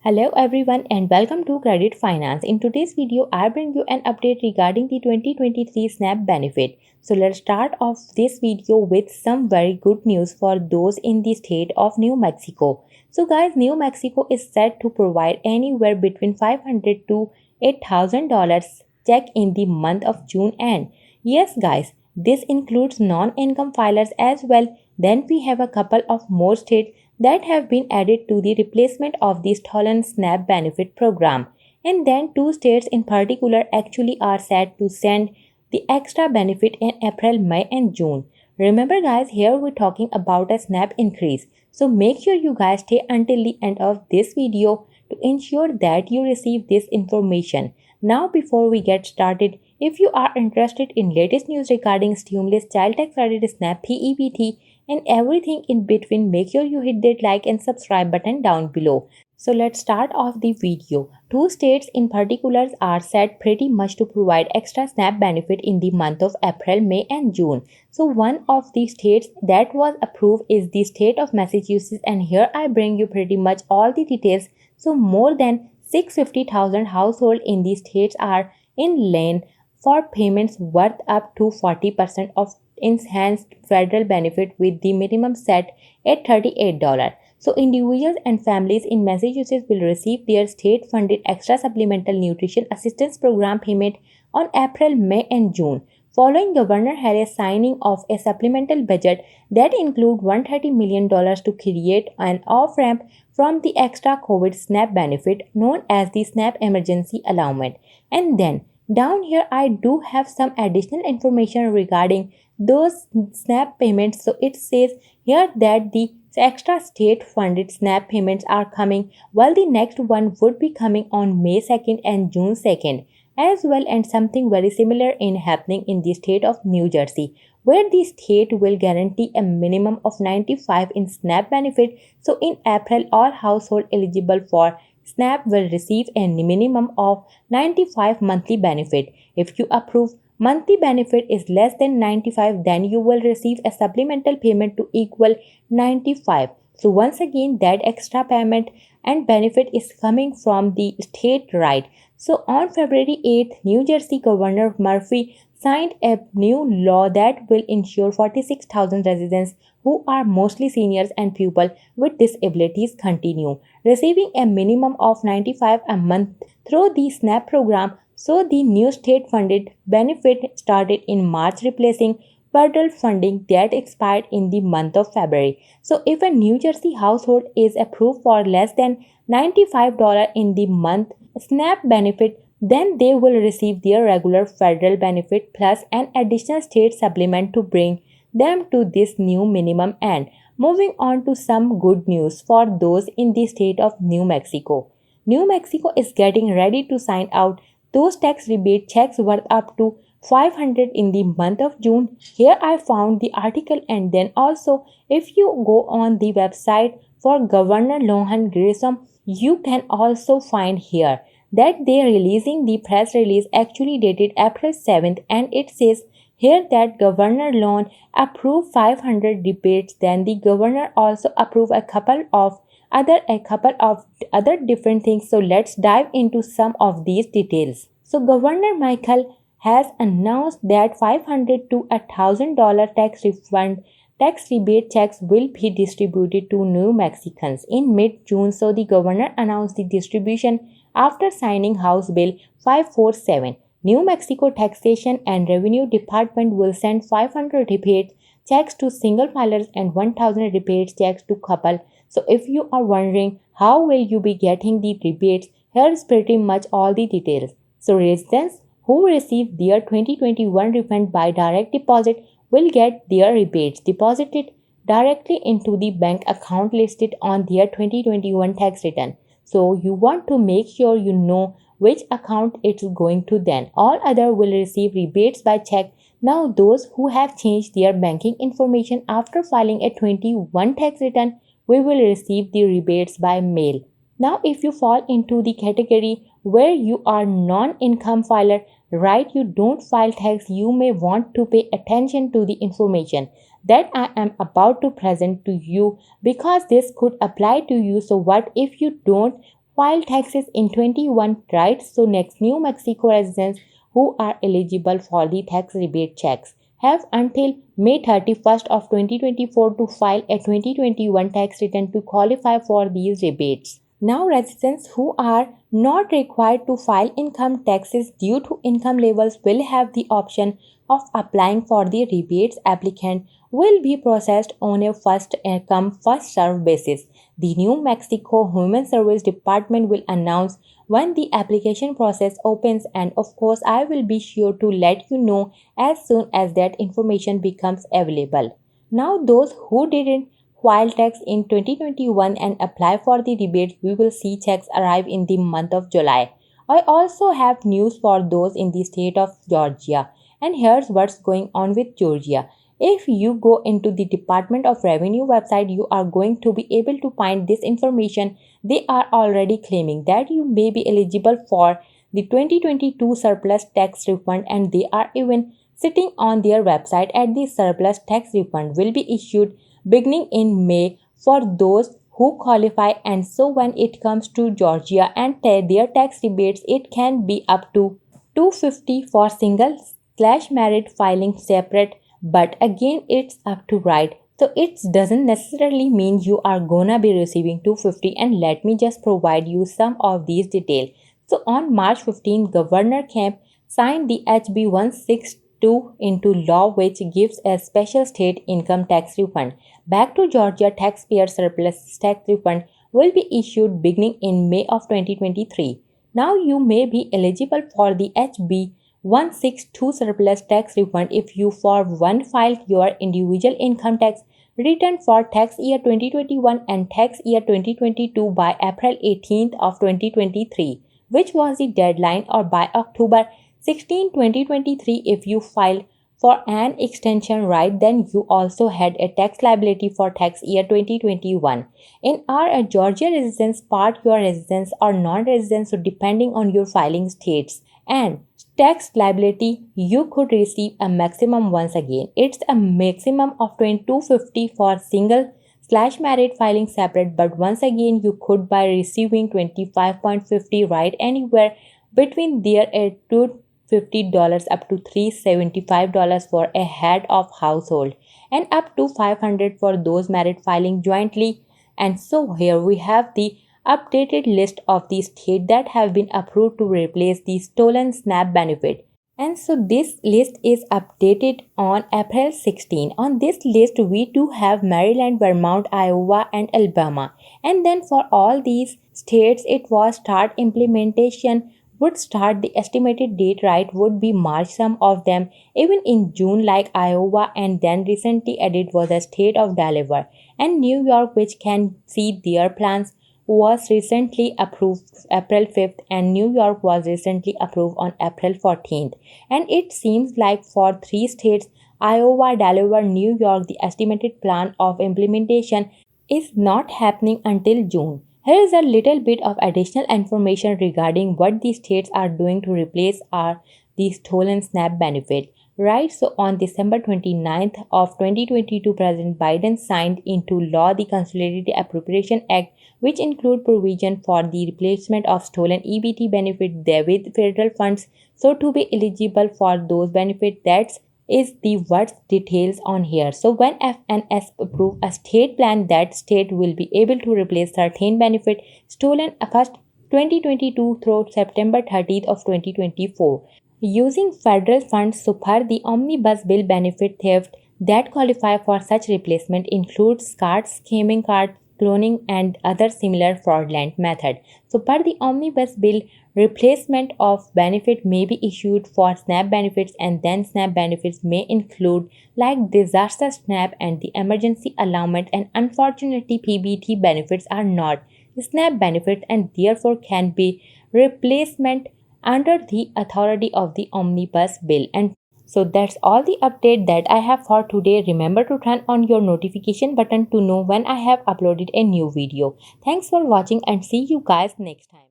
Hello everyone and welcome to Credit Finance. In today's video, I bring you an update regarding the 2023 SNAP benefit. So let's start off this video with some very good news for those in the state of New Mexico. So guys, New Mexico is set to provide anywhere between $500 to $8,000 check in the month of June and yes guys, this includes non-income filers as well. Then we have a couple of more states that have been added to the replacement of the stolen SNAP benefit program. And then two states in particular actually are set to send the extra benefit in April, May and June. Remember guys, here we're talking about a SNAP increase. So make sure you guys stay until the end of this video to ensure that you receive this information. Now before we get started, if you are interested in latest news regarding stimulus, child tax credit, SNAP, PEBT, and everything in between, make sure you hit that like and subscribe button down below. So let's start off the video. Two states in particular are set pretty much to provide extra SNAP benefit in the month of April, May and June. So one of the states that was approved is the state of Massachusetts, and here I bring you pretty much all the details. So more than 650,000 households in these states are in line for payments worth up to 40% of enhanced federal benefit with the minimum set at $38. So individuals and families in Massachusetts will receive their state-funded extra supplemental nutrition assistance program payment on April, May and June, following Governor Harris' signing of a supplemental budget that includes $130 million to create an off-ramp from the extra COVID SNAP benefit known as the SNAP Emergency Allowance. And then down here I do have some additional information regarding those SNAP payments. So it says here that the extra state funded SNAP payments are coming, while the next one would be coming on May 2nd and June 2nd as well, and something very similar in happening in the state of New Jersey, where the state will guarantee a minimum of 95 in SNAP benefit. So in April, all households eligible for SNAP will receive a minimum of 95 monthly benefit. If you approve monthly benefit is less than 95, then you will receive a supplemental payment to equal 95. So once again, that extra payment and benefit is coming from the state, right? So on February 8th, New Jersey Governor Murphy signed a new law that will ensure 46,000 residents who are mostly seniors and people with disabilities continue receiving a minimum of 95 a month through the SNAP program. So the new state-funded benefit started in March, replacing federal funding that expired in the month of February. So if a New Jersey household is approved for less than $95 in the month SNAP benefit, then they will receive their regular federal benefit plus an additional state supplement to bring them to this new minimum end. Moving on to some good news for those in the state of New Mexico. New Mexico is getting ready to sign out those tax rebate checks worth up to $500 in the month of June. Here I found the article, and then also if you go on the website for Governor Lohan Grissom, you can also find here that they are releasing the press release actually dated April 7th, and it says here that Governor Lohan approved 500 rebates. Then the governor also approved a couple of other different things. So let's dive into some of these details. So Governor Michael has announced that $500 to $1,000 tax rebate checks will be distributed to New Mexicans in mid-June. So the governor announced the distribution after signing House Bill 547. New Mexico Taxation and Revenue Department will send 500 rebate checks to single filers and 1,000 rebate checks to couple. So if you are wondering how will you be getting the rebates, here is pretty much all the details. So residents who receive their 2021 refund by direct deposit will get their rebates deposited directly into the bank account listed on their 2021 tax return. So you want to make sure you know which account it's going to. Then all other will receive rebates by check. Now those who have changed their banking information after filing a 21 tax return, we will receive the rebates by mail. Now if you fall into the category where you are non-income filer, right, you don't file tax, you may want to pay attention to the information that I am about to present to you because this could apply to you. So what if you don't file taxes in 21, right? So next, New Mexico residents who are eligible for the tax rebate checks have until May 31st of 2024 to file a 2021 tax return to qualify for these rebates. Now, residents who are not required to file income taxes due to income levels will have the option of applying for the rebates. Applicant will be processed on a first come first served basis. The New Mexico Human Service Department will announce when the application process opens, and of course I will be sure to let you know as soon as that information becomes available. Now, those who didn't file tax in 2021 and apply for the rebates, we will see checks arrive in the month of July. I also have news for those in the state of Georgia. And here's what's going on with Georgia. If you go into the Department of Revenue website, you are going to be able to find this information. They are already claiming that you may be eligible for the 2022 surplus tax refund, and they are even sitting on their website at the surplus tax refund will be issued beginning in May for those who qualify. And so when it comes to Georgia and their tax rebates, it can be up to $250 for single slash married filing separate, but again it's up to right. So it doesn't necessarily mean you are gonna be receiving $250, and let me just provide you some of these details. So on March 15, Governor Kemp signed the HB 162 into law, which gives a special state income tax refund back to Georgia taxpayer. Surplus tax refund will be issued beginning in May of 2023. Now you may be eligible for the HB 162 surplus tax refund if you for one filed your individual income tax return for tax year 2021 and tax year 2022 by April 18th of 2023, which was the deadline, or by October 16, 2023 if you filed for an extension, right? Then you also had a tax liability for tax year 2021. In our Georgia residence part, your residents or non-residents, so depending on your filing states and tax liability, you could receive a maximum. Once again, it's a maximum of $250 for single slash married filing separate, but once again you could by receiving $25.50, right? Anywhere between there at $250 up to $375 for a head of household, and up to $500 for those married filing jointly. And so here we have the updated list of the states that have been approved to replace the stolen SNAP benefit. And so this list is updated on April 16. On this list, we do have Maryland, Vermont, Iowa, and Alabama. And then for all these states, it was start implementation would start, the estimated date, right, would be March. Some of them even in June, like Iowa, and then recently added was the state of Delaware and New York, which can see their plans was recently approved April 5th, and New York was recently approved on April 14th. And it seems like for three states, Iowa, Delaware, New York, the estimated plan of implementation is not happening until June. Here is a little bit of additional information regarding what these states are doing to replace the stolen SNAP benefit. Right, so on December 29th of 2022, President Biden signed into law the Consolidated Appropriation Act, which include provision for the replacement of stolen EBT benefit with federal funds. So to be eligible for those benefits, that is the what details on here. So when FNS approve a state plan, that state will be able to replace certain benefit stolen first 2022 through September 30th of 2024 using federal funds. So per the omnibus bill, benefit theft that qualify for such replacement includes cards, skimming cards, cloning, and other similar fraudulent method. So per the omnibus bill, replacement of benefit may be issued for SNAP benefits, and then SNAP benefits may include like disaster SNAP and the emergency allowance, and unfortunately PBT benefits are not SNAP benefits and therefore can be replacement under the authority of the omnibus bill. And so that's all the update that I have for today. Remember to turn on your notification button to know when I have uploaded a new video. Thanks for watching and see you guys next time.